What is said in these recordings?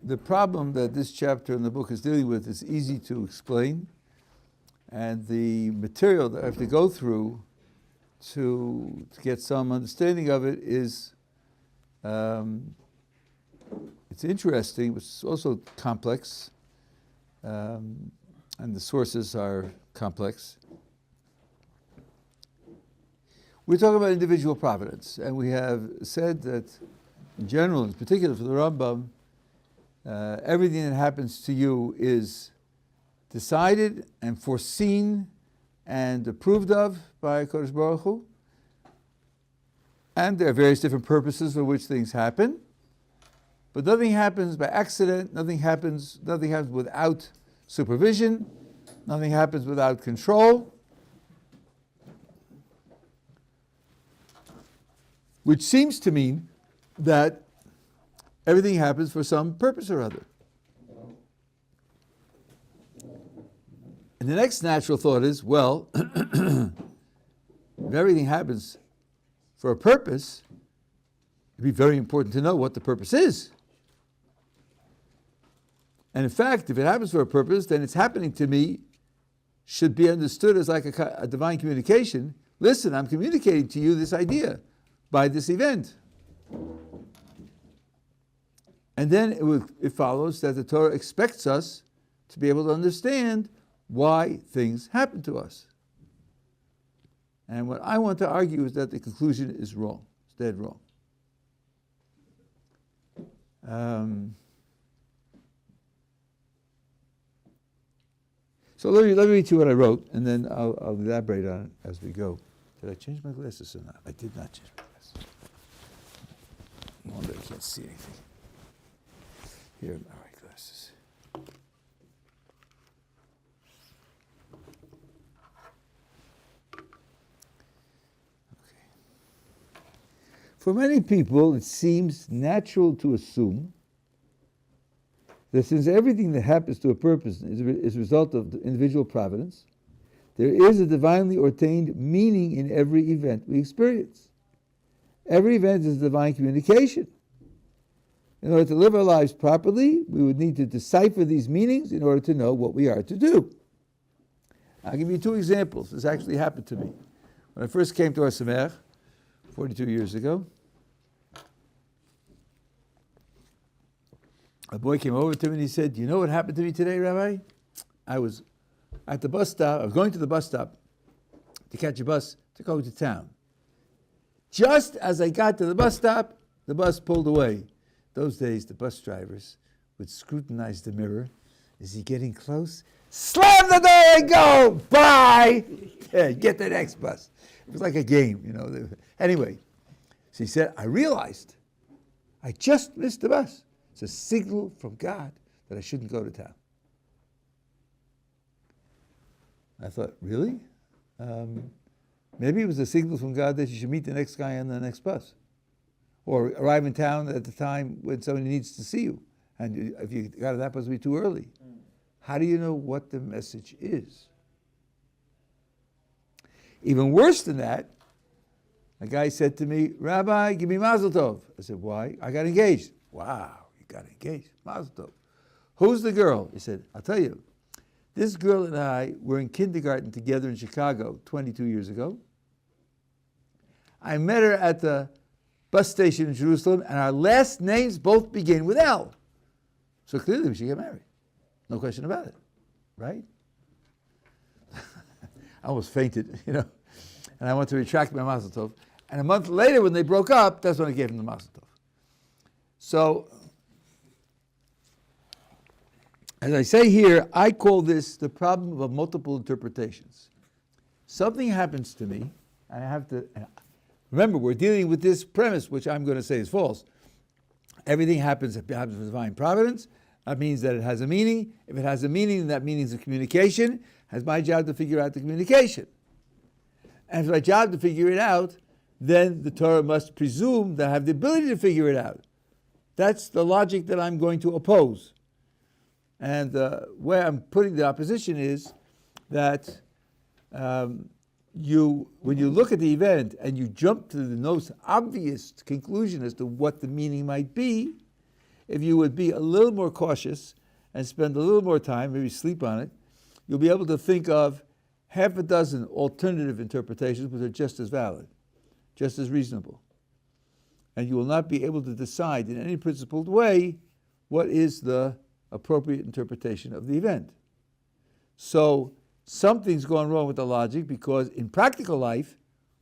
the problem that this chapter in the book is dealing with is easy to explain, and the material that I have to go through to get some understanding of it is it's interesting, but it's also complex, and the sources are complex. We're talking about individual providence, and we have said that in general, in particular for the Rambam, everything that happens to you is decided and foreseen and approved of by Kodesh Baruch Hu. And there are various different purposes for which things happen. But nothing happens by accident, nothing happens without supervision, nothing happens without control. Which seems to mean that everything happens for some purpose or other. And the next natural thought is, well, if everything happens for a purpose, it'd be very important to know what the purpose is. And in fact, if it happens for a purpose, then it's happening to me should be understood as like a divine communication. Listen, I'm communicating to you this idea by this event. And then it follows that the Torah expects us to be able to understand why things happen to us. And what I want to argue is that the conclusion is wrong. It's dead wrong. So let me read you what I wrote, and then I'll elaborate on it as we go. Did I change my glasses or not? I did not change my glasses. No wonder I can't see anything. Here are my right glasses. Okay. For many people, it seems natural to assume that since everything that happens to a person is a result of the individual providence, there is a divinely ordained meaning in every event we experience. Every event is a divine communication. In order to live our lives properly, we would need to decipher these meanings in order to know what we are to do. I'll give you two examples. This actually happened to me. When I first came to Ohr Somayach 42 years ago, a boy came over to me and he said, "You know what happened to me today, Rabbi? I was at the bus stop. I was going to the bus stop to catch a bus to go to town. Just as I got to the bus stop, the bus pulled away." Those days, the bus drivers would scrutinize the mirror. Is he getting close? Slam the door and go! Bye! Yeah, get the next bus. It was like a game, you know. Anyway, so he said, I realized I just missed the bus. It's a signal from God that I shouldn't go to town. I thought, really? Maybe it was a signal from God that you should meet the next guy on the next bus. Or arrive in town at the time when somebody needs to see you. And if you got to that bus, it'll be too early. How do you know what the message is? Even worse than that, a guy said to me, Rabbi, give me Mazel Tov. I said, why? I got engaged. Wow, you got engaged. Mazel Tov. Who's the girl? He said, I'll tell you. This girl and I were in kindergarten together in Chicago 22 years ago. I met her at the bus station in Jerusalem, and our last names both begin with L. So clearly we should get married. No question about it, right? I almost fainted, you know, and I went to retract my Mazel Tov. And a month later, when they broke up, that's when I gave him the Mazel Tov. So, as I say here, I call this the problem of multiple interpretations. Something happens to me, and I have to... Remember, we're dealing with this premise, which I'm going to say is false. Everything happens with divine providence. That means that it has a meaning. If it has a meaning, that meaning is a communication. It's my job to figure out the communication. And if it's my job to figure it out, then the Torah must presume that I have the ability to figure it out. That's the logic that I'm going to oppose. And where I'm putting the opposition is that when you look at the event and you jump to the most obvious conclusion as to what the meaning might be, if you would be a little more cautious and spend a little more time, maybe sleep on it, you'll be able to think of half a dozen alternative interpretations which are just as valid, just as reasonable. And you will not be able to decide in any principled way what is the appropriate interpretation of the event. So something's gone wrong with the logic, because in practical life,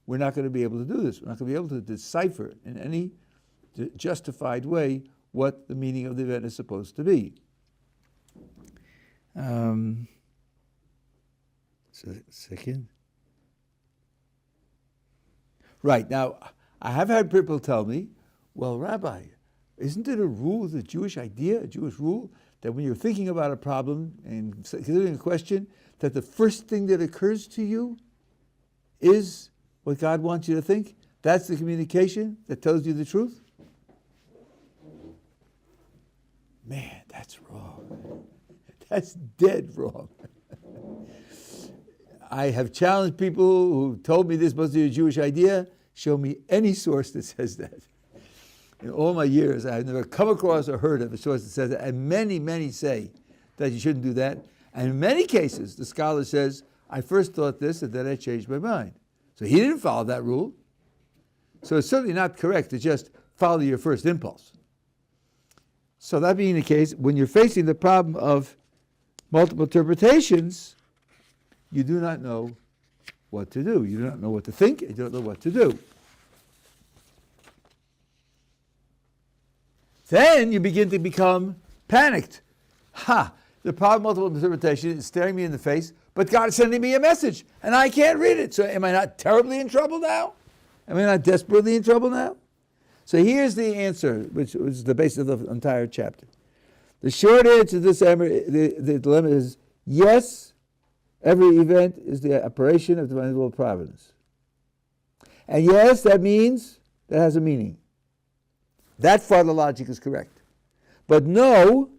we're not going to be able to do this. We're not going to be able to decipher in any justified way what the meaning of the event is supposed to be. Second. Right, now, I have had people tell me, well, Rabbi, isn't it a rule, the Jewish idea, a Jewish rule, that when you're thinking about a problem and considering a question, that the first thing that occurs to you is what God wants you to think? That's the communication that tells you the truth? Man, that's wrong. That's dead wrong. I have challenged people who told me this must be a Jewish idea. Show me any source that says that. In all my years, I've never come across or heard of a source that says that. And many, many say that you shouldn't do that. And in many cases, the scholar says, I first thought this and then I changed my mind. So he didn't follow that rule. So it's certainly not correct to just follow your first impulse. So that being the case, when you're facing the problem of multiple interpretations, you do not know what to do. You do not know what to think. You don't know what to do. Then you begin to become panicked. The problem of multiple interpretation is staring me in the face, but God is sending me a message, and I can't read it. So am I not terribly in trouble now? Am I not desperately in trouble now? So here's the answer, which is the basis of the entire chapter. The short answer to this the dilemma is yes, every event is the operation of divine will of providence. And yes, that means that has a meaning. That far the logic is correct. But no,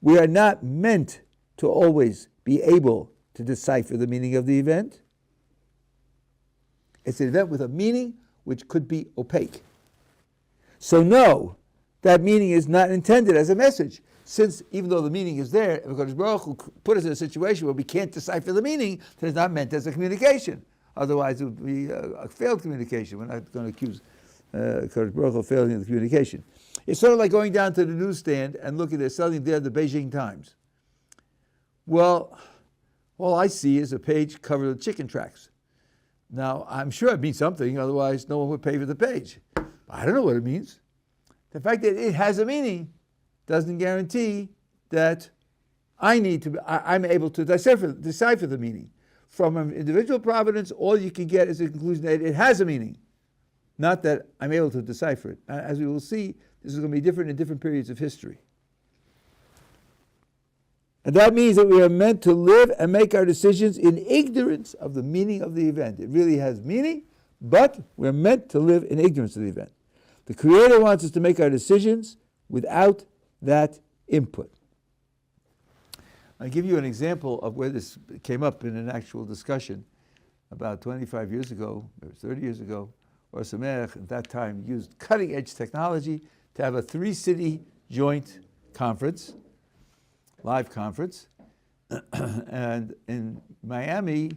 we are not meant to always be able to decipher the meaning of the event. It's an event with a meaning which could be opaque. So no, that meaning is not intended as a message. Since even though the meaning is there, because Baruch Hu put us in a situation where we can't decipher the meaning, then it's not meant as a communication. Otherwise it would be a failed communication. We're not going to accuse Baruch Hu of failing in the communication. It's sort of like going down to the newsstand and looking, they're selling there the Beijing Times. Well, all I see is a page covered with chicken tracks. Now, I'm sure it means something, otherwise no one would pay for the page. I don't know what it means. The fact that it has a meaning doesn't guarantee that I'm able to decipher the meaning. From an individual providence, all you can get is a conclusion that it has a meaning, not that I'm able to decipher it. As we will see, this is going to be different in different periods of history. And that means that we are meant to live and make our decisions in ignorance of the meaning of the event. It really has meaning, but we're meant to live in ignorance of the event. The Creator wants us to make our decisions without that input. I'll give you an example of where this came up in an actual discussion about 25 years ago, or 30 years ago. Ohr Somayach at that time used cutting-edge technology to have a 3-city joint conference, live conference. And in Miami,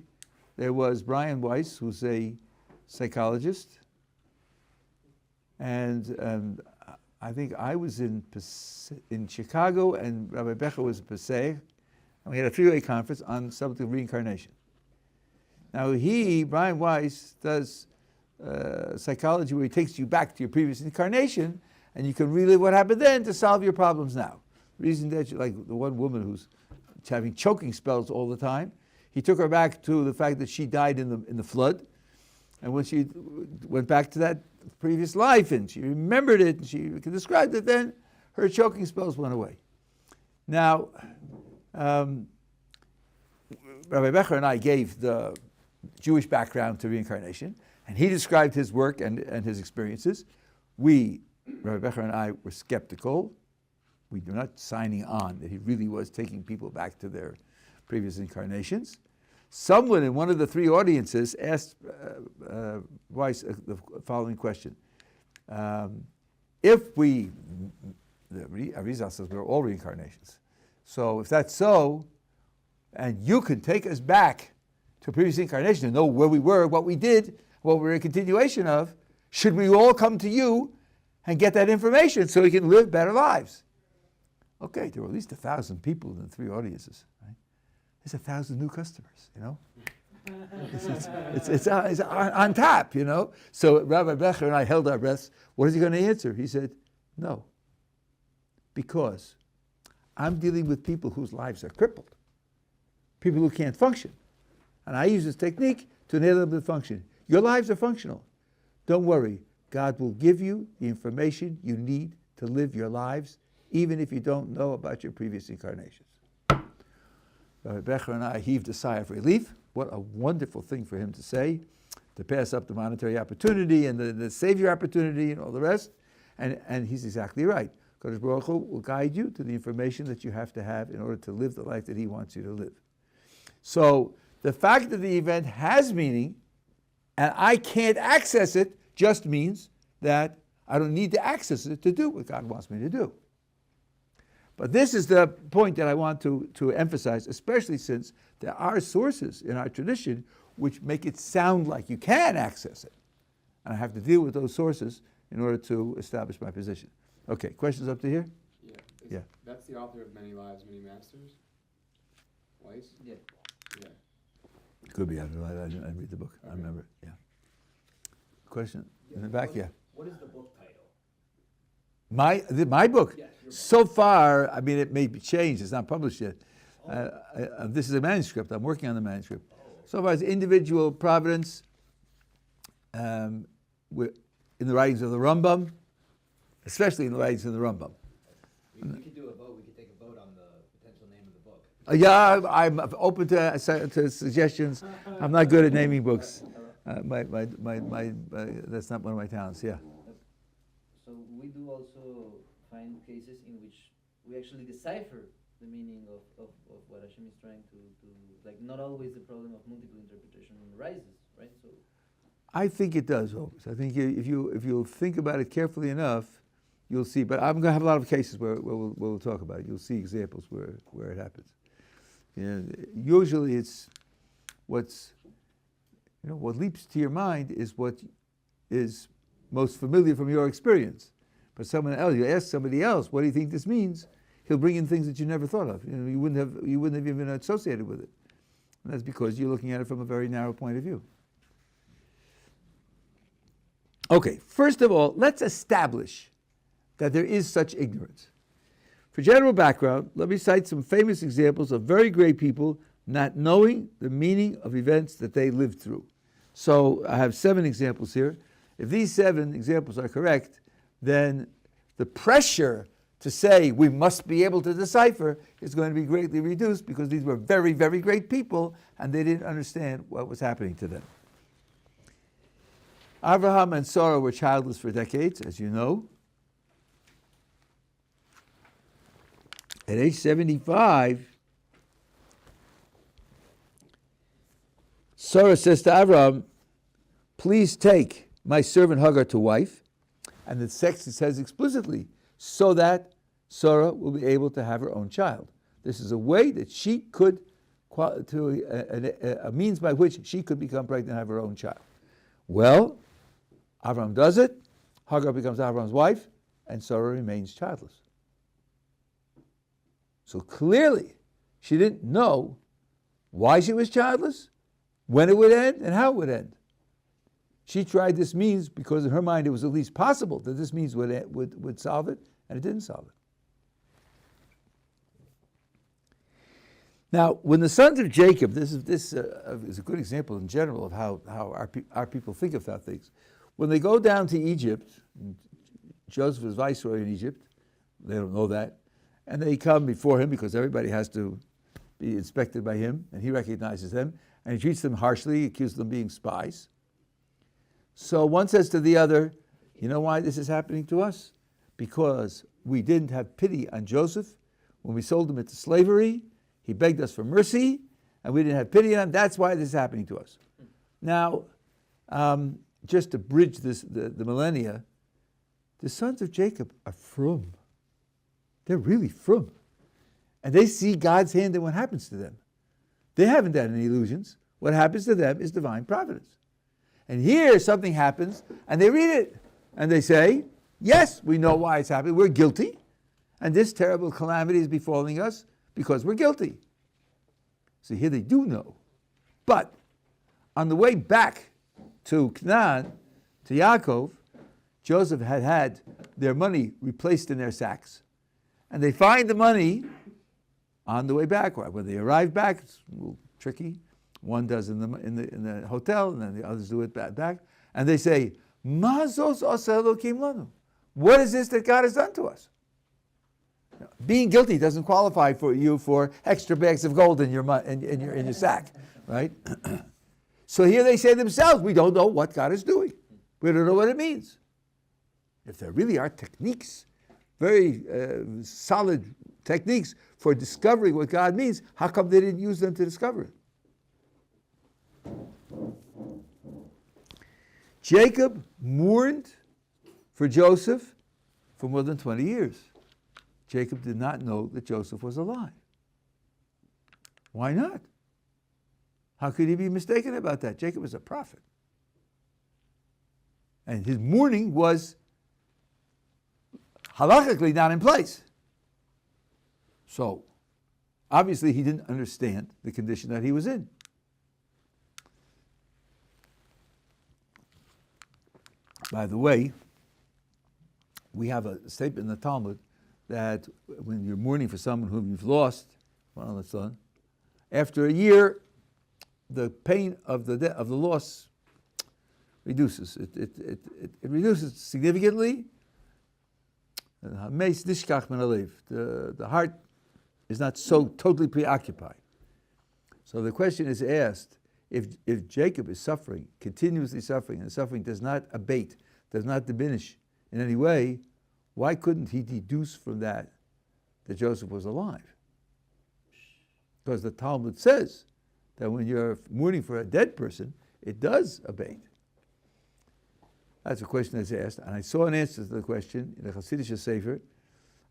there was Brian Weiss, who's a psychologist. And I think I was in Chicago, and Rabbi Becher was in Passaic. And we had a 3-way conference on the subject of reincarnation. Now Brian Weiss, does psychology where he takes you back to your previous incarnation, and you can relive what happened then to solve your problems now. The reason that, like the one woman who's having choking spells all the time, he took her back to the fact that she died in the flood, and when she went back to that previous life and she remembered it and she described it, then her choking spells went away. Now, Rabbi Becher and I gave the Jewish background to reincarnation, and he described his work and his experiences. Rabbi Becher and I, were skeptical. We were not signing on that he really was taking people back to their previous incarnations. Someone in one of the 3 audiences asked Weiss the following question. If we the Arizal says we're all reincarnations. So if that's so, and you can take us back to a previous incarnation and know where we were, what we did, what we're a continuation of, should we all come to you and get that information so we can live better lives? Okay, there were at least 1,000 people in the 3 audiences. Right? There's 1,000 new customers, you know? It's on tap, you know? So Rabbi Becher and I held our breaths. What is he going to answer? He said, no. Because I'm dealing with people whose lives are crippled. People who can't function. And I use this technique to enable them to function. Your lives are functional. Don't worry. God will give you the information you need to live your lives, even if you don't know about your previous incarnations. Rabbi Becher and I heaved a sigh of relief. What a wonderful thing for him to say, to pass up the monetary opportunity and the savior opportunity and all the rest. And he's exactly right. Kadosh Baruch Hu will guide you to the information that you have to have in order to live the life that he wants you to live. So the fact that the event has meaning and I can't access it just means that I don't need to access it to do what God wants me to do. But this is the point that I want to emphasize, especially since there are sources in our tradition which make it sound like you can access it. And I have to deal with those sources in order to establish my position. Okay, questions up to here? Yeah. That's the author of Many Lives, Many Masters? Weiss? Yeah. Yeah. Could be. I didn't read the book. Okay. I remember it. Yeah. Question in the back? Yeah. What is the book title? My book? Yeah, your book. So far, I mean, it may be changed. It's not published yet. This is a manuscript. I'm working on the manuscript. So far, it's individual Providence in the writings of the Rambam, especially in the writings of the Rambam. We could do a vote. We could take a vote on the potential name of the book. Yeah, I'm open to suggestions. I'm not good at naming books. That's not one of my talents. Yeah. So we do also find cases in which we actually decipher the meaning of what Hashem is trying to like. Not always the problem of multiple interpretation arises, right? So I think it does always. I think if you think about it carefully enough, you'll see. But I'm going to have a lot of cases where we'll talk about it. You'll see examples where it happens. Usually it's what leaps to your mind is what is most familiar from your experience. But someone else, you ask somebody else, what do you think this means? He'll bring in things that you never thought of. You wouldn't have even been associated with it. And that's because you're looking at it from a very narrow point of view. Okay, first of all, let's establish that there is such ignorance. For general background, let me cite some famous examples of very great people not knowing the meaning of events that they lived through. So I have 7 examples here. If these 7 examples are correct, then the pressure to say we must be able to decipher is going to be greatly reduced because these were very, very great people and they didn't understand what was happening to them. Abraham and Sarah were childless for decades, as you know. At age 75, Sarah says to Abraham, please take my servant Hagar to wife. And the text says explicitly, so that Sarah will be able to have her own child. This is a way that she could, a means by which she could become pregnant and have her own child. Well, Abraham does it, Hagar becomes Abraham's wife, and Sarah remains childless. So clearly, she didn't know why she was childless, when it would end, and how it would end. She tried this means because in her mind it was at least possible that this means would solve it, and it didn't solve it. Now, when the sons of Jacob, this is a good example in general of how our people think of that things. When they go down to Egypt, Joseph was viceroy in Egypt, they don't know that, and they come before him because everybody has to be inspected by him, and he recognizes them, and he treats them harshly, accuses them of being spies. So one says to the other, you know why this is happening to us? Because we didn't have pity on Joseph when we sold him into slavery. He begged us for mercy, and we didn't have pity on him. That's why this is happening to us. Now, just to bridge the millennia, the sons of Jacob are frum. They're really frum. And they see God's hand in what happens to them. They haven't had any illusions. What happens to them is divine providence. And here something happens, and they read it. And they say, yes, we know why it's happening. We're guilty. And this terrible calamity is befalling us because we're guilty. So here they do know. But on the way back to Canaan, to Yaakov, Joseph had their money replaced in their sacks. And they find the money on the way back. When they arrive back, it's a little tricky. One does in the hotel, and then the others do it back. And they say, Ma zos asa Elokim lanu. What is this that God has done to us? Being guilty doesn't qualify for you for extra bags of gold in your sack, right? So here they say themselves, we don't know what God is doing. We don't know what it means. If there really are techniques, very solid techniques for discovering what God means, how come they didn't use them to discover it? Jacob mourned for Joseph for more than 20 years. Jacob did not know that Joseph was alive. Why not? How could he be mistaken about that? Jacob is a prophet. And his mourning was halachically not in place. So, obviously he didn't understand the condition that he was in. By the way, we have a statement in the Talmud that when you're mourning for someone whom you've lost, well, that's done, after a year, the pain of the loss reduces. It reduces significantly. The heart is not so totally preoccupied. So the question is asked, if Jacob is suffering, continuously suffering, and the suffering does not abate, does not diminish in any way, why couldn't he deduce from that Joseph was alive? Because the Talmud says that when you're mourning for a dead person, it does abate. That's a question that's asked, and I saw an answer to the question in the Hasidic Sefer.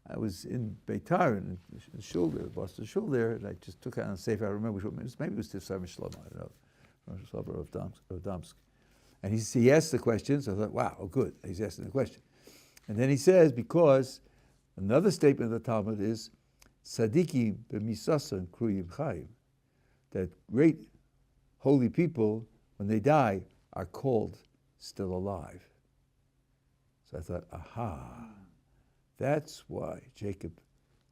I was in Beitar, in the shul there, Boston shul there, and I just took out a Sefer. I remember which one, maybe it was Tifsar Shlomo, I don't know, of Damsk. And he asked the question, so I thought, wow, oh good, he's asking the question. And then he says, because another statement of the Talmud is, Tzadikim b'misasan kruyim chayim, that great holy people, when they die, are called still alive. So I thought, aha, that's why Jacob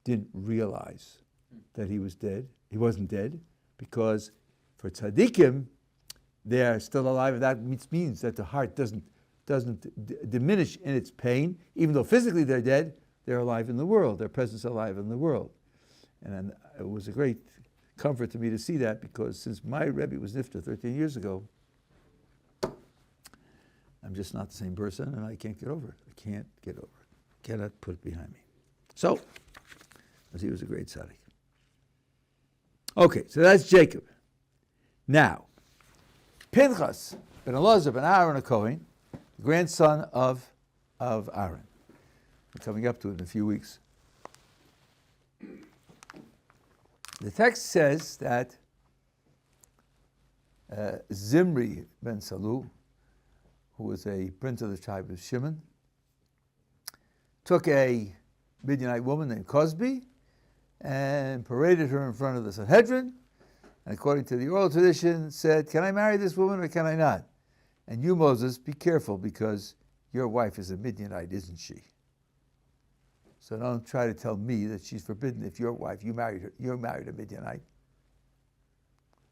didn't realize that he was dead. He wasn't dead, because for tzaddikim, they are still alive, and that means that the heart doesn't diminish in its pain, even though physically they're dead, they're alive in the world, their presence alive in the world. And it was a great comfort to me to see that, because since my Rebbe was nifta 13 years ago, I'm just not the same person, and I can't get over it. I can't get over it. Cannot put it behind me. So, because he was a great tzaddik. Okay, so that's Jacob. Now, Pinchas ben Elazar ben Aaron a Kohen, the grandson of Aaron. We're coming up to it in a few weeks. The text says that Zimri ben Salu, who was a prince of the tribe of Shimon, took a Midianite woman named Cosby and paraded her in front of the Sanhedrin, and according to the oral tradition, said, can I marry this woman or can I not? And you, Moses, be careful, because your wife is a Midianite, isn't she? So don't try to tell me that she's forbidden if your wife, you married a Midianite.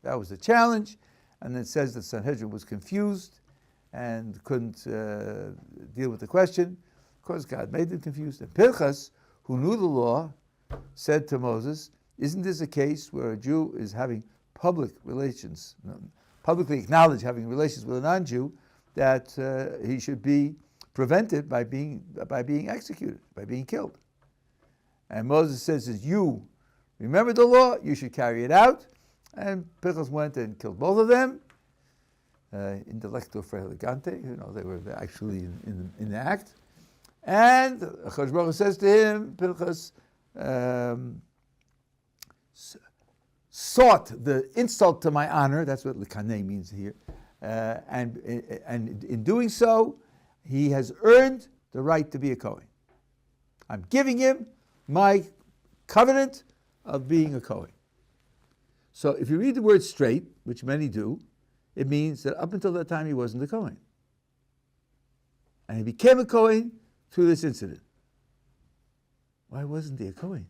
That was the challenge, and it says that Sanhedrin was confused and couldn't deal with the question. Of course, God made them confused. And Pinchas, who knew the law, said to Moses, isn't this a case where a Jew is having publicly acknowledged having relations with a non-Jew, that he should be prevented by being executed, by being killed? And Moses says, as you remember the law, you should carry it out. And Pinchas went and killed both of them. Intellecto fraeligante, they were actually in the act. And Akadosh Baruch Hu says to him, Pinchas, sought the insult to my honor. That's what likaneh means here. And in doing so, he has earned the right to be a Kohen. I'm giving him my covenant of being a Kohen. So if you read the word straight, which many do, it means that up until that time he wasn't a Kohen. And he became a Kohen through this incident. Why wasn't he a Kohen?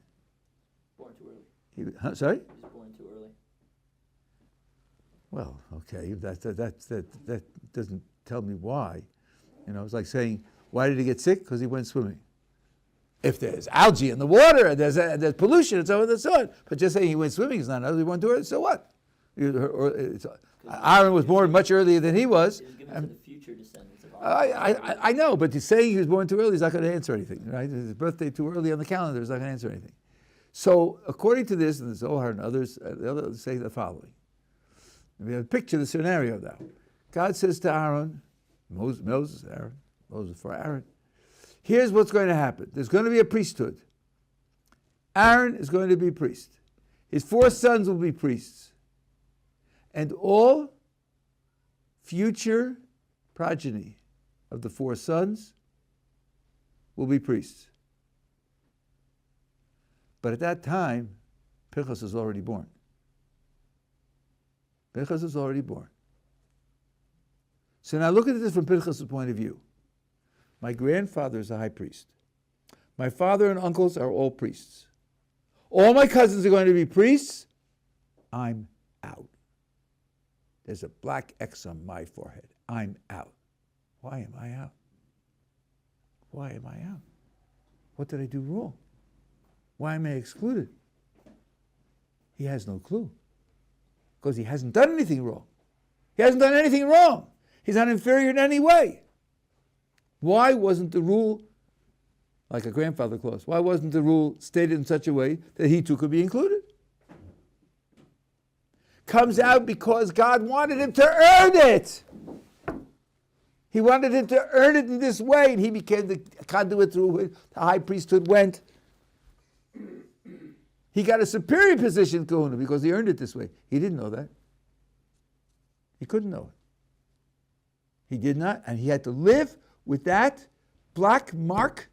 Born too early. Sorry? He was born too early. Well, okay, that doesn't tell me why. You know, it's like saying, why did he get sick? Because he went swimming. If there's algae in the water and there's pollution and so on and so on, but just saying he went swimming is not enough. He went to it, so what? Aaron was born much earlier than he was. He was given to the future descendants of Aaron. I know, but saying he was born too early is not going to answer anything, right? His birthday too early on the calendar is not going to answer anything. So according to this, and the Zohar and others, the others say the following. We have a picture of the scenario now. God says to Aaron, Moses for Aaron, here's what's going to happen. There's going to be a priesthood. Aaron is going to be priest. His 4 sons will be priests. And all future progeny of the 4 sons will be priests. But at that time, Pinchas is already born. Pinchas is already born. So now look at this from Pinchas' point of view. My grandfather is a high priest. My father and uncles are all priests. All my cousins are going to be priests. I'm out. There's a black X on my forehead. I'm out. Why am I out? Why am I out? What did I do wrong? Why am I excluded? He has no clue. Because he hasn't done anything wrong. He hasn't done anything wrong. He's not inferior in any way. Why wasn't the rule, like a grandfather clause, why wasn't the rule stated in such a way that he too could be included? Comes out because God wanted him to earn it. He wanted him to earn it in this way, and he became the conduit through which the high priesthood went. He got a superior position in Kahuna because he earned it this way. He didn't know that. He couldn't know it. He did not, and he had to live with that black mark.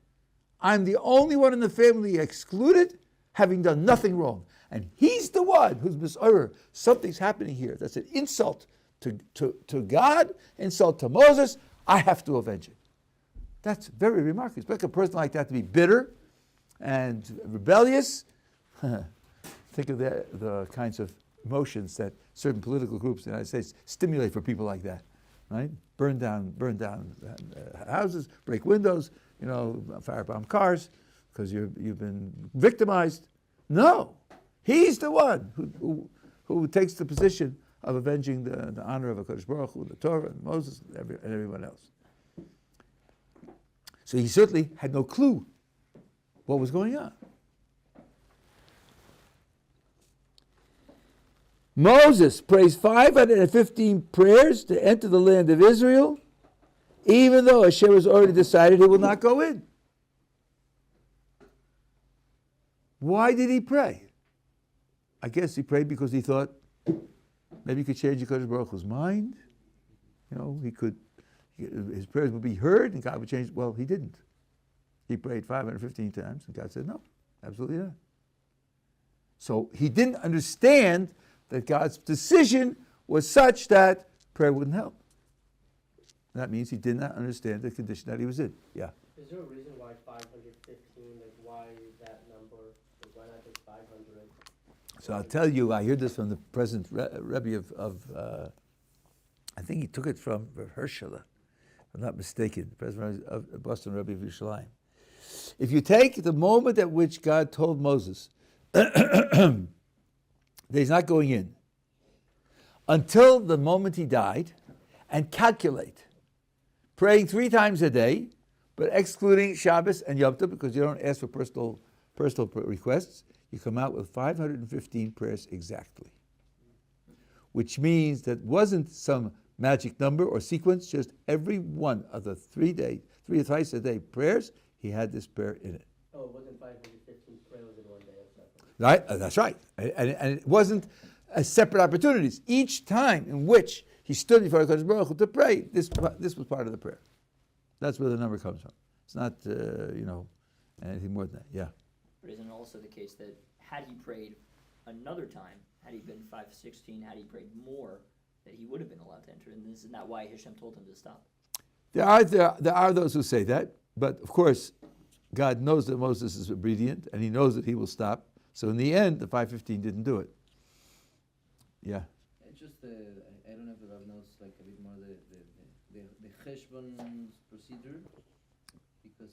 I'm the only one in the family excluded, having done nothing wrong. And he's the one who's misorder. Something's happening here. That's an insult to God, insult to Moses. I have to avenge it. That's very remarkable. Expect a person like that to be bitter and rebellious. Think of the kinds of emotions that certain political groups in the United States stimulate for people like that, right? Burn down houses, break windows, firebomb cars because you've been victimized. No, he's the one who takes the position of avenging the honor of HaKadosh Baruch Hu, the Torah, and Moses, and everyone else. So he certainly had no clue what was going on. Moses prays 515 prayers to enter the land of Israel, even though Hashem has already decided he will not go in. Why did he pray? I guess he prayed because he thought maybe he could change HaKadosh Baruch Hu's mind. His prayers would be heard and God would change. Well, he didn't. He prayed 515 times and God said no, absolutely not. So he didn't understand that God's decision was such that prayer wouldn't help. And that means he did not understand the condition that he was in. Yeah. Is there a reason why 515? Like why that number? Like why not just 500? So I'll tell you, I heard this from the present Rebbe of I think he took it from Herschel, if I'm not mistaken, the president of Boston Rebbe of Yerushalayim. If you take the moment at which God told Moses that he's not going in, until the moment he died, and calculate, praying 3 times a day, but excluding Shabbos and Yom Tov, because you don't ask for personal requests, you come out with 515 prayers exactly. Which means that wasn't some magic number or sequence, just every one of the 3 or twice a day prayers, he had this prayer in it. Oh, it wasn't 515 prayers in Right? That's right. And it wasn't separate opportunities. Each time in which he stood before HaKadosh Baruch Hu to pray, this was part of the prayer. That's where the number comes from. It's not, anything more than that. Yeah. But isn't it also the case that had he prayed another time, had he been 516, had he prayed more, that he would have been allowed to enter? And isn't that why Hashem told him to stop? There are those who say that, but of course, God knows that Moses is obedient, and he knows that he will stop. So in the end, the 515 didn't do it. Yeah. Just I don't know if the Rav knows like a bit more the cheshbon procedure, because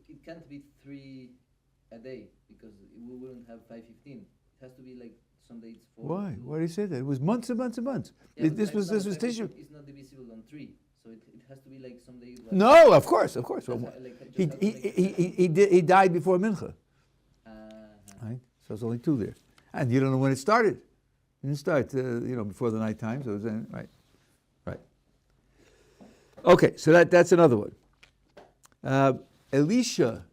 it can't be 3 a day, because we wouldn't have 515. It has to be like some days 4. Why? 2. Why do you say that? It was months and months and months. Yeah, This was tissue. It's not divisible on 3, so it has to be like some days. Like No, of course. Well, like, he died before Mincha, uh-huh. right? So it's only 2 there, and you don't know when it started. It didn't start, before the night time. So it was right. Okay, so that's another one. Elisha,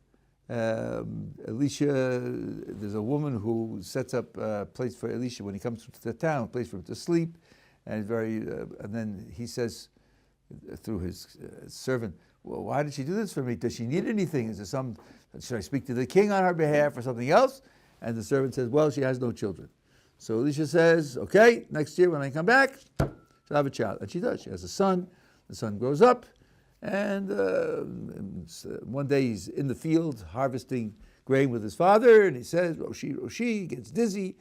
there's a woman who sets up a place for Elisha when he comes to the town, a place for him to sleep, and and then he says through his servant, "Well, why did she do this for me? Does she need anything? Is there should I speak to the king on her behalf or something else?" And the servant says, "Well, she has no children." So Elisha says, "Okay, next year when I come back, she'll have a child." And she does. She has a son. The son grows up, and one day he's in the field harvesting grain with his father, and he says, Roshi, gets dizzy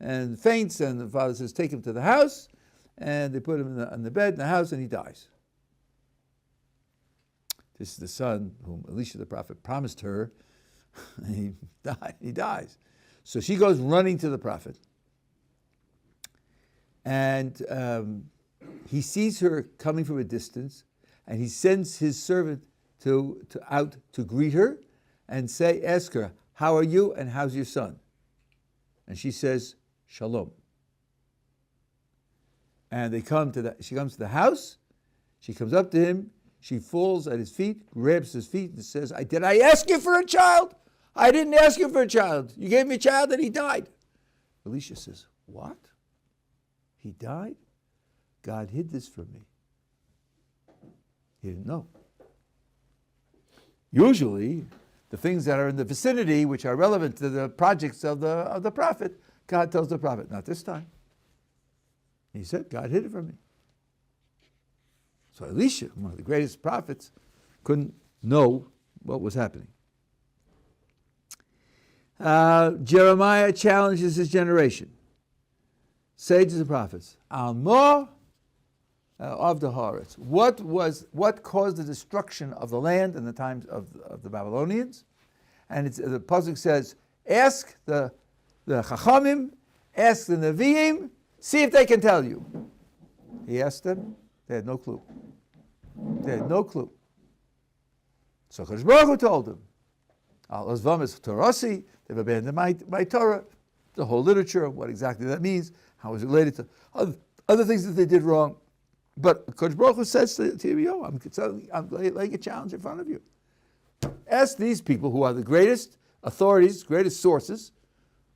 and faints, and the father says, "Take him to the house," and they put him in the bed in the house, and he dies. This is the son whom Elisha the prophet promised her, and he dies. So she goes running to the prophet, and he sees her coming from a distance, and he sends his servant out to greet her and ask her, "How are you and how's your son?" And she says, "Shalom." And she comes to the house, she comes up to him, she falls at his feet, grabs his feet and says, "Did I ask you for a child? I didn't ask you for a child. You gave me a child and he died." Elisha says, "What? He died? God hid this from me." He didn't know. Usually, the things that are in the vicinity, which are relevant to the projects of the prophet, God tells the prophet. Not this time. He said, God hid it from me. So Elisha, one of the greatest prophets, couldn't know what was happening. Jeremiah challenges his generation. Sages and prophets. Almo of the Haaretz. What caused the destruction of the land in the times of the Babylonians? And the pasuk says, "Ask the Chachamim, ask the Nevi'im, see if they can tell you." He asked them; they had no clue. So Kadosh Baruch Hu told him, "Al Azvam es Torasi." They've abandoned my Torah, the whole literature of what exactly that means, how it's related to other things that they did wrong. But Kadosh Baruch Hu says to you, I'm laying a challenge in front of you. Ask these people who are the greatest authorities, greatest sources,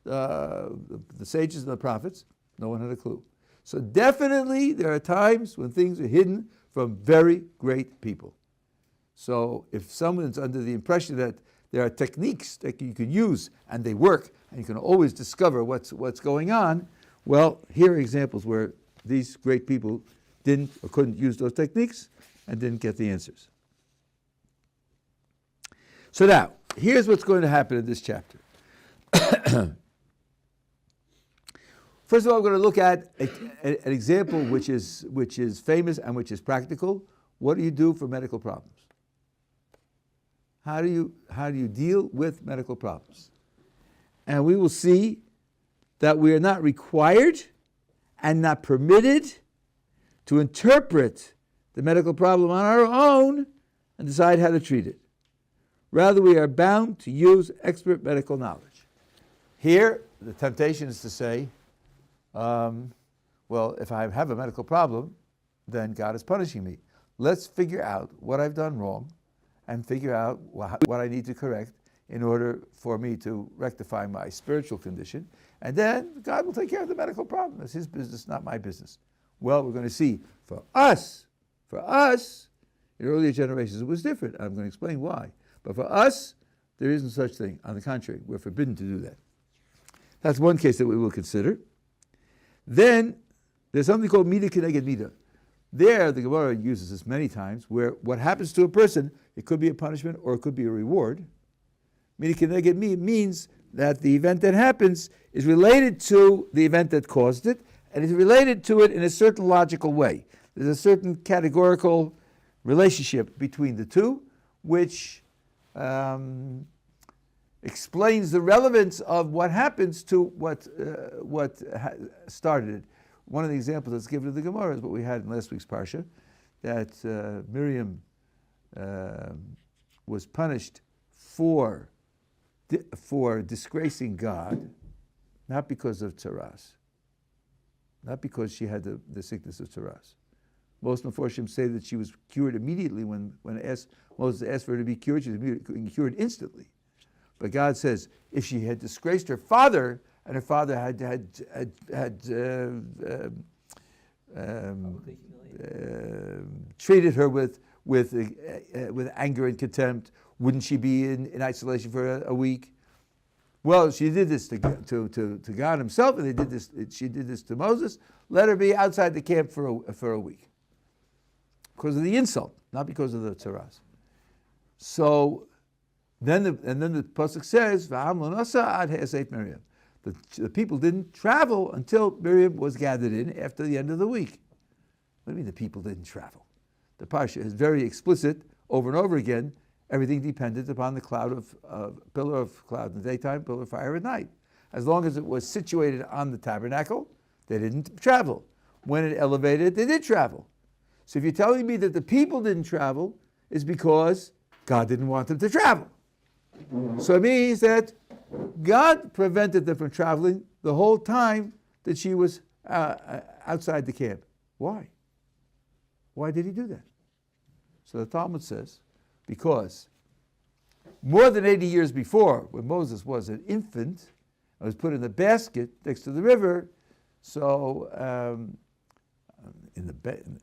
the sages and the prophets. No one had a clue. So definitely there are times when things are hidden from very great people. So if someone's under the impression that there are techniques that you can use and they work and you can always discover what's going on, well, here are examples where these great people didn't or couldn't use those techniques and didn't get the answers. So now, here's what's going to happen in this chapter. First of all, we're going to look at an example which is famous and which is practical. What do you do for medical problems? How do you deal with medical problems? And we will see that we are not required and not permitted to interpret the medical problem on our own and decide how to treat it. Rather, we are bound to use expert medical knowledge. Here, the temptation is to say, well, if I have a medical problem, then God is punishing me. Let's figure out what I've done wrong and figure out what I need to correct in order for me to rectify my spiritual condition. And then God will take care of the medical problem. It's his business, not my business. Well, we're going to see for us, in earlier generations it was different. I'm going to explain why. But for us, there isn't such thing. On the contrary, we're forbidden to do that. That's one case that we will consider. Then there's something called mida keneged mida. There, the Gemara uses this many times, where what happens to a person, it could be a punishment or it could be a reward. Mida keneged mida means that the event that happens is related to the event that caused it, and is related to it in a certain logical way. There's a certain categorical relationship between the two, which explains the relevance of what happens to what started it. One of the examples that's given in the Gemara is what we had in last week's Parsha, that Miriam was punished for disgracing God, not because of tzaras, not because she had the sickness of tzaras. Most Meforshim say that she was cured immediately when Moses asked for her to be cured. She was cured instantly. But God says if she had disgraced her father, and her father had treated her with anger and contempt, wouldn't she be in isolation for a week? Well, she did this to God himself, and she did this to Moses. Let her be outside the camp for a week. Because of the insult, not because of the tzaras. So then the pasuk says, "V'am lo nasa ad ha'aseit Miriam." The people didn't travel until Miriam was gathered in after the end of the week. What do you mean the people didn't travel? The parsha is very explicit over and over again. Everything depended upon the pillar of cloud in the daytime, pillar of fire at night. As long as it was situated on the tabernacle, they didn't travel. When it elevated, they did travel. So if you're telling me that the people didn't travel, it's because God didn't want them to travel. So it means that God prevented them from traveling the whole time that she was outside the camp. Why? Why did he do that? So the Talmud says, because more than 80 years before, when Moses was an infant, and was put in the basket next to the river, so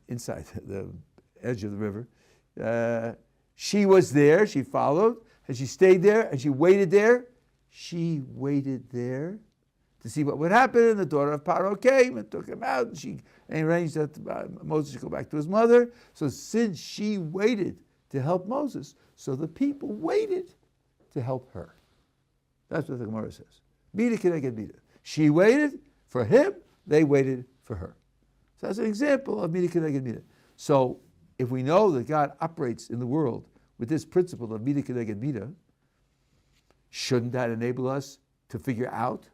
inside the edge of the river, she was there, she followed, and she stayed there, and she waited there. She waited there to see what would happen, and the daughter of Paro came and took him out, and she arranged that Moses should go back to his mother. So since she waited to help Moses, so the people waited to help her. That's what the Gemara says. Mida keneged mida. She waited for him, they waited for her. So that's an example of mida keneged mida. So if we know that God operates in the world with this principle of mida keneged mida, shouldn't that enable us to figure out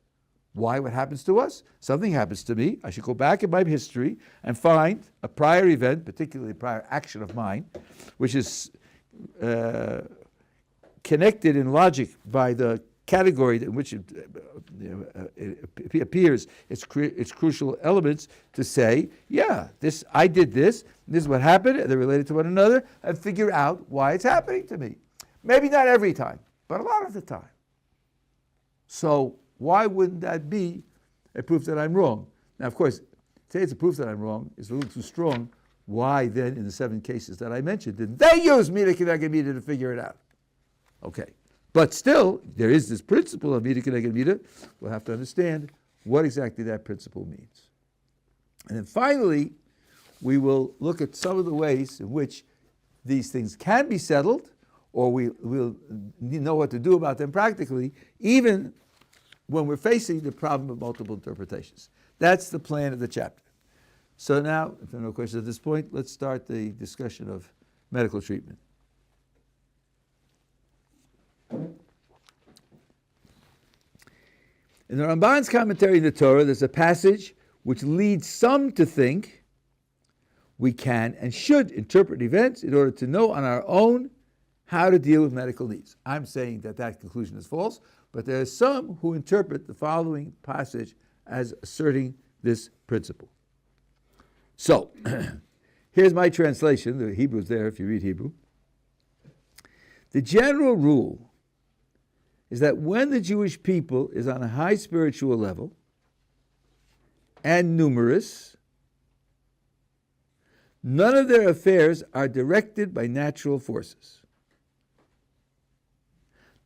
why what happens to us? Something happens to me. I should go back in my history and find a prior event, particularly a prior action of mine, which is connected in logic by the category in which it appears, its crucial elements to say, yeah, I did this is what happened, and they're related to one another, and figure out why it's happening to me. Maybe not every time, but a lot of the time. So why wouldn't that be a proof that I'm wrong? Now, of course, say it's a proof that I'm wrong is a little too strong. Why then, in the 7 cases that I mentioned, did they use mida keneged mida to figure it out? Okay. But still, there is this principle of mida keneged mida. We'll have to understand what exactly that principle means. And then finally, we will look at some of the ways in which these things can be settled, or we'll know what to do about them practically, even when we're facing the problem of multiple interpretations. That's the plan of the chapter. So now, if there are no questions at this point, let's start the discussion of medical treatment. In the Ramban's commentary in the Torah, there's a passage which leads some to think we can and should interpret events in order to know on our own how to deal with medical needs. I'm saying that conclusion is false, but there are some who interpret the following passage as asserting this principle. So, here's my translation. The Hebrew is there if you read Hebrew. The general rule is that when the Jewish people is on a high spiritual level and numerous, none of their affairs are directed by natural forces.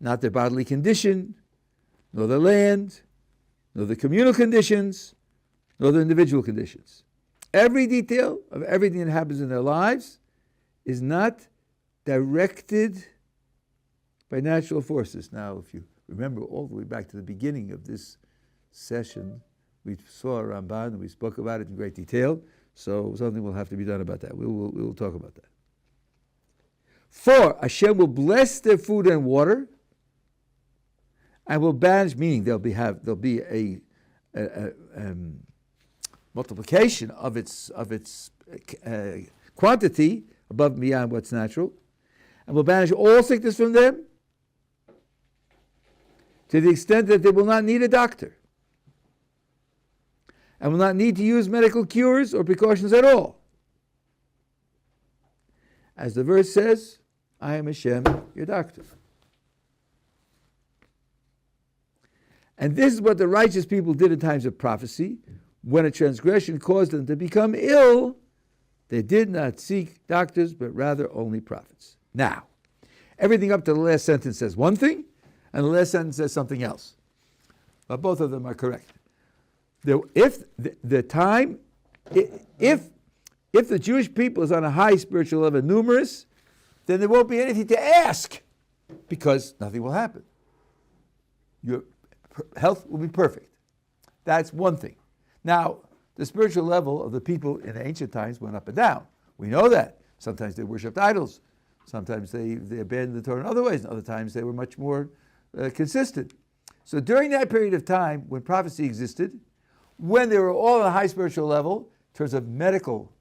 Not their bodily condition, nor the land, nor the communal conditions, nor the individual conditions. Every detail of everything that happens in their lives is not directed by natural forces. Now, if you remember all the way back to the beginning of this session, we saw Ramban and we spoke about it in great detail, so something will have to be done about that. We will talk about that. 4, Hashem will bless their food and water and will banish, meaning there'll be a multiplication of its quantity above and beyond what's natural, and will banish all sickness from them to the extent that they will not need a doctor and will not need to use medical cures or precautions at all. As the verse says, I am Hashem, your doctor. And this is what the righteous people did in times of prophecy. When a transgression caused them to become ill, they did not seek doctors, but rather only prophets. Now, everything up to the last sentence says one thing, and the last sentence says something else. But both of them are correct. If the Jewish people is on a high spiritual level, numerous, then there won't be anything to ask, because nothing will happen. Your health will be perfect. That's one thing. Now, the spiritual level of the people in ancient times went up and down. We know that. Sometimes they worshipped idols. Sometimes they abandoned the Torah in other ways. And other times they were much more consistent. So during that period of time when prophecy existed, when they were all on a high spiritual level, in terms of medical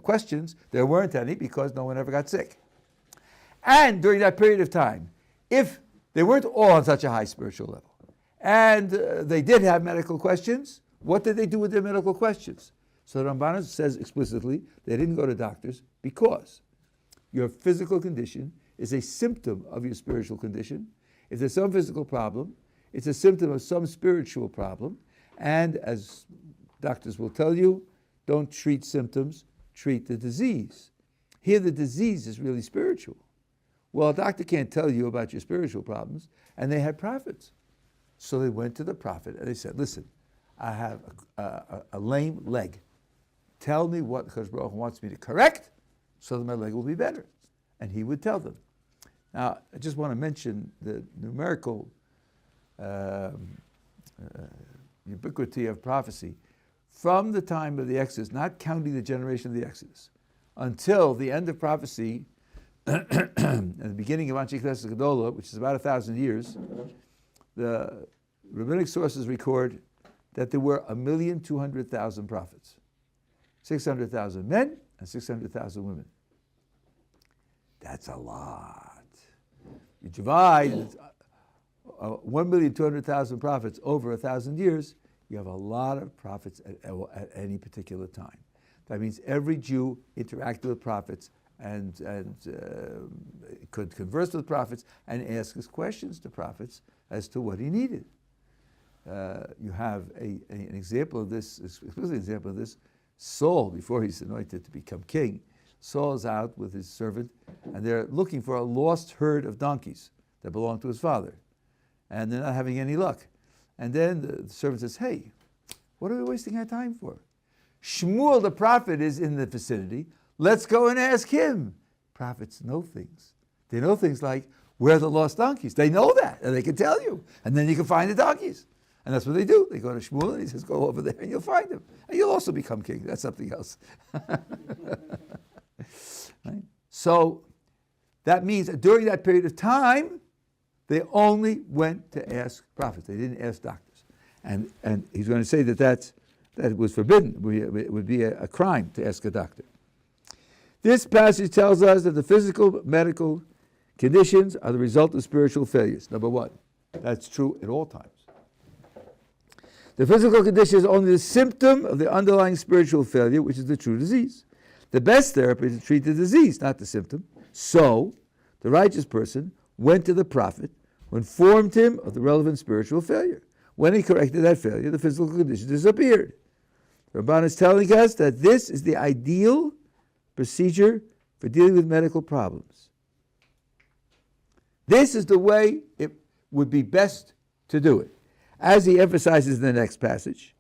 questions, there weren't any because no one ever got sick. And during that period of time, if they weren't all on such a high spiritual level, and they did have medical questions, what did they do with their medical questions? So the Ramban says explicitly they didn't go to doctors because your physical condition is a symptom of your spiritual condition. If there's some physical problem, it's a symptom of some spiritual problem. And as doctors will tell you, don't treat symptoms, treat the disease. Here the disease is really spiritual. Well, a doctor can't tell you about your spiritual problems, and they had prophets. So they went to the prophet and they said, listen, I have a lame leg. Tell me what Kadosh Baruch Hu wants me to correct so that my leg will be better. And he would tell them. Now, I just want to mention the numerical ubiquity of prophecy. From the time of the Exodus, not counting the generation of the Exodus, until the end of prophecy, at the beginning of Anshe Knesset Gedolah, which is about 1,000 years, the rabbinic sources record that there were 1,200,000 prophets, 600,000 men and 600,000 women. That's a lot. You divide 1,200,000 prophets over 1,000 years, you have a lot of prophets at any particular time. That means every Jew interacted with prophets and could converse with prophets and ask his questions to prophets as to what he needed. You have an example of this, explicit example of this. Saul, before he's anointed to become king, Saul is out with his servant, and they're looking for a lost herd of donkeys that belonged to his father. And they're not having any luck. And then the servant says, hey, what are we wasting our time for? Shmuel the prophet is in the vicinity. Let's go and ask him. Prophets know things. They know things like, where are the lost donkeys? They know that, and they can tell you. And then you can find the donkeys. And that's what they do. They go to Shmuel, and he says, go over there, and you'll find them. And you'll also become king. That's something else. Right? So that means that during that period of time, they only went to ask prophets. They didn't ask doctors. And he's going to say that was forbidden. It would be a crime to ask a doctor. This passage tells us that the physical, medical conditions are the result of spiritual failures. Number one, that's true at all times. The physical condition is only the symptom of the underlying spiritual failure, which is the true disease. The best therapy is to treat the disease, not the symptom. So, the righteous person went to the prophet who informed him of the relevant spiritual failure. When he corrected that failure, the physical condition disappeared. Ramban is telling us that this is the ideal procedure for dealing with medical problems. This is the way it would be best to do it. As he emphasizes in the next passage,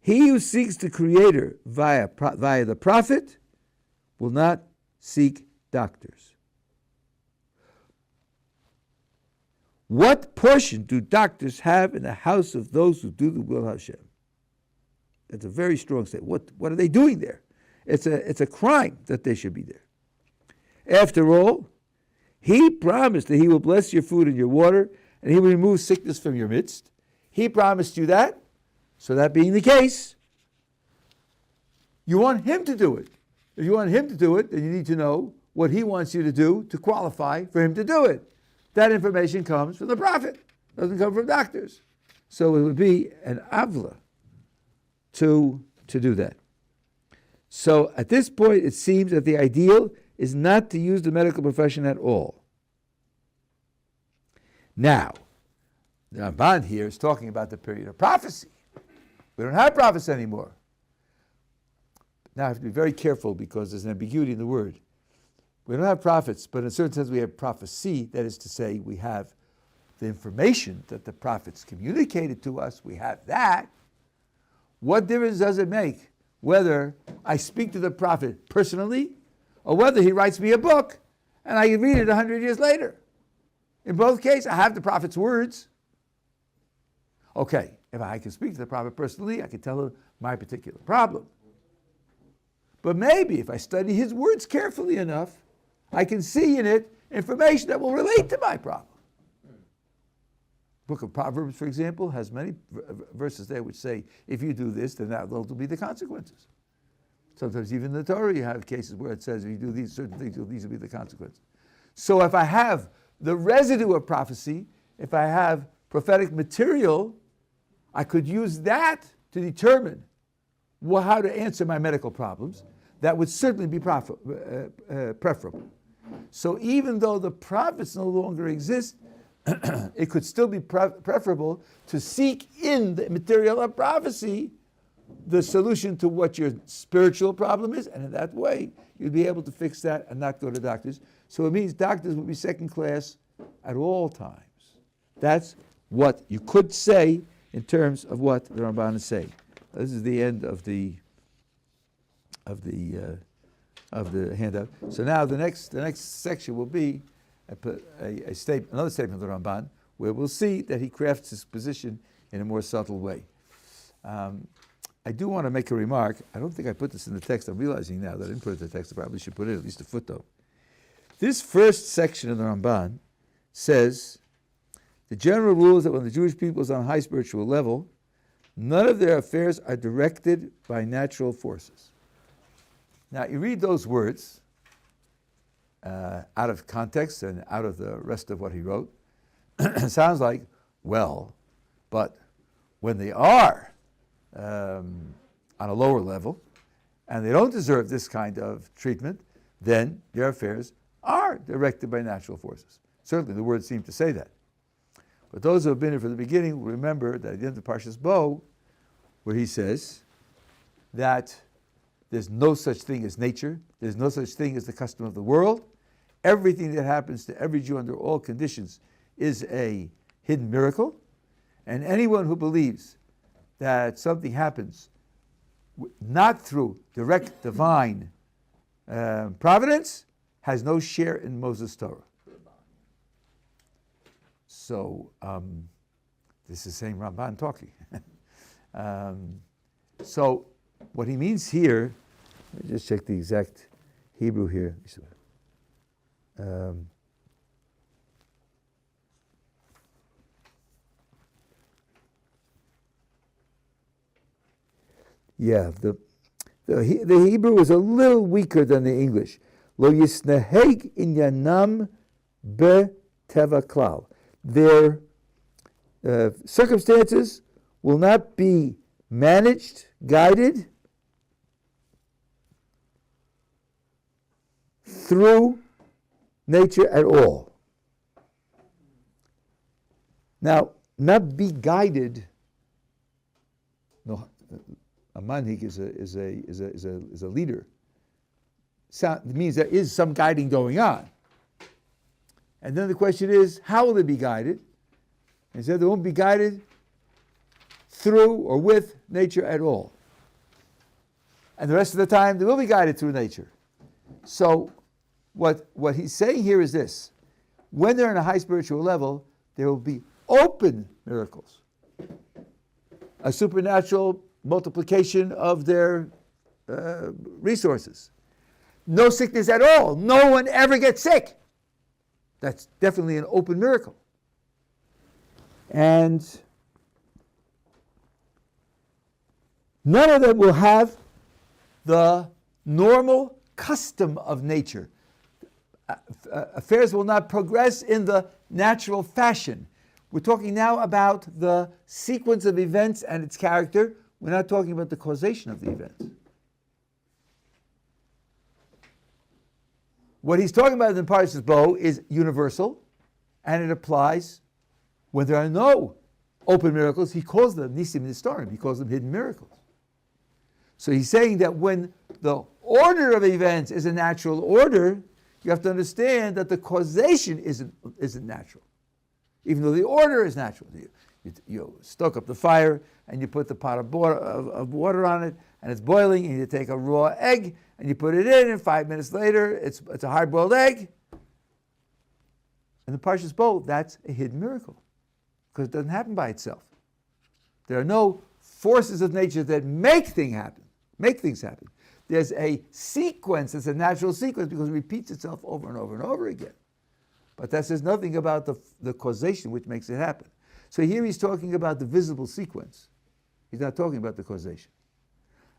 he who seeks the Creator via the prophet will not seek doctors. What portion do doctors have in the house of those who do the will of Hashem? That's a very strong statement. What are they doing there? It's a crime that they should be there. After all, he promised that he will bless your food and your water, and he will remove sickness from your midst. He promised you that. So that being the case, you want him to do it. If you want him to do it, then you need to know what he wants you to do to qualify for him to do it. That information comes from the prophet. It doesn't come from doctors. So it would be an avla to do that. So at this point, it seems that the ideal is not to use the medical profession at all. Now, the Ramban here is talking about the period of prophecy. We don't have prophets anymore. Now I have to be very careful because there's an ambiguity in the word. We don't have prophets, but in a certain sense we have prophecy. That is to say, we have the information that the prophets communicated to us. We have that. What difference does it make whether I speak to the prophet personally or whether he writes me a book and I can read it 100 years later? In both cases, I have the prophet's words. Okay, if I can speak to the prophet personally, I can tell him my particular problem. But maybe if I study his words carefully enough, I can see in it information that will relate to my problem. Book of Proverbs, for example, has many verses there which say, if you do this, then those will be the consequences. Sometimes even in the Torah you have cases where it says, if you do these certain things, these will be the consequences. So if I have the residue of prophecy, if I have prophetic material, I could use that to determine how to answer my medical problems. That would certainly be preferable. So even though the prophets no longer exist, it could still be preferable to seek in the material of prophecy the solution to what your spiritual problem is, and in that way you'd be able to fix that and not go to doctors. So it means doctors will be second class at all times. That's what you could say in terms of what the Ramban is saying. This is the end of the handout. So now the next section will be a statement, another statement of the Ramban, where we'll see that he crafts his position in a more subtle way. I do want to make a remark. I don't think I put this in the text. I'm realizing now that I didn't put it in the text. I probably should put it at least a footnote. This first section of the Ramban says, the general rule is that when the Jewish people is on a high spiritual level, none of their affairs are directed by natural forces. Now, you read those words out of context and out of the rest of what he wrote. It sounds like, well, but when they are on a lower level and they don't deserve this kind of treatment, then their affairs are directed by natural forces. Certainly the words seem to say that. But those who have been here from the beginning will remember that at the end of Parshas Bo, where he says that there's no such thing as nature, there's no such thing as the custom of the world. Everything that happens to every Jew under all conditions is a hidden miracle. And anyone who believes that something happens not through direct divine providence has no share in Moses' Torah. So this is saying Ramban talking. So what he means here, let me just check the exact Hebrew here. The Hebrew is a little weaker than the English. Lo yisneheg inyanam be teva klal. Their circumstances will not be managed, guided through nature at all. Now, not be guided. No, a manhig is a leader. It means there is some guiding going on. And then the question is, how will they be guided? And he said they won't be guided through or with nature at all. And the rest of the time, they will be guided through nature. So what he's saying here is this. When they're in a high spiritual level, there will be open miracles. A supernatural multiplication of their resources. No sickness at all. No one ever gets sick. That's definitely an open miracle. And none of them will have the normal custom of nature. Affairs will not progress in the natural fashion. We're talking now about the sequence of events and its character. We're not talking about the causation of the events. What he's talking about in Parshas Bo is universal, and it applies when there are no open miracles. He calls them nisim nistarim. He calls them hidden miracles. So he's saying that when the order of events is a natural order, you have to understand that the causation isn't natural, even though the order is natural. You stoke up the fire and you put the pot of water on it, and it's boiling, and you take a raw egg and you put it in, and 5 minutes later it's a hard-boiled egg. In the Parshas Bo, that's a hidden miracle because it doesn't happen by itself. There are no forces of nature that make things happen. There's a sequence, it's a natural sequence because it repeats itself over and over and over again. But that says nothing about the causation which makes it happen. So here he's talking about the visible sequence. He's not talking about the causation.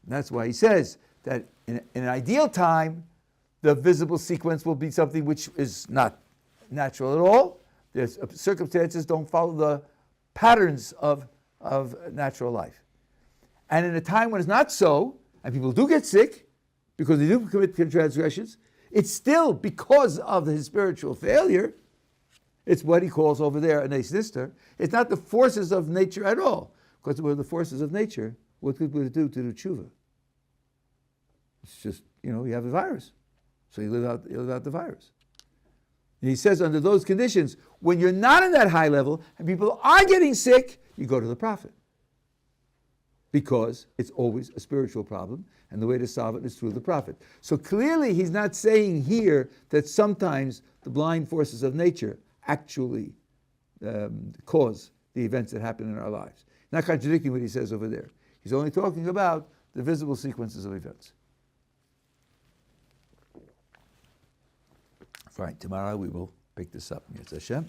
And that's why he says that in an ideal time, the visible sequence will be something which is not natural at all. There's circumstances don't follow the patterns of natural life. And in a time when it's not so, and people do get sick because they do commit transgressions, it's still because of his spiritual failure. It's what he calls over there a nes nister. It's not the forces of nature at all. Because if it were the forces of nature, what could we do to do tshuva? It's just, you have a virus. So you live out the virus. And he says under those conditions, when you're not in that high level and people are getting sick, you go to the prophet. Because it's always a spiritual problem, and the way to solve it is through the prophet. So clearly he's not saying here that sometimes the blind forces of nature actually cause the events that happen in our lives. Not contradicting what he says over there. He's only talking about the visible sequences of events. Fine, tomorrow we will pick this up. Yetz Hashem.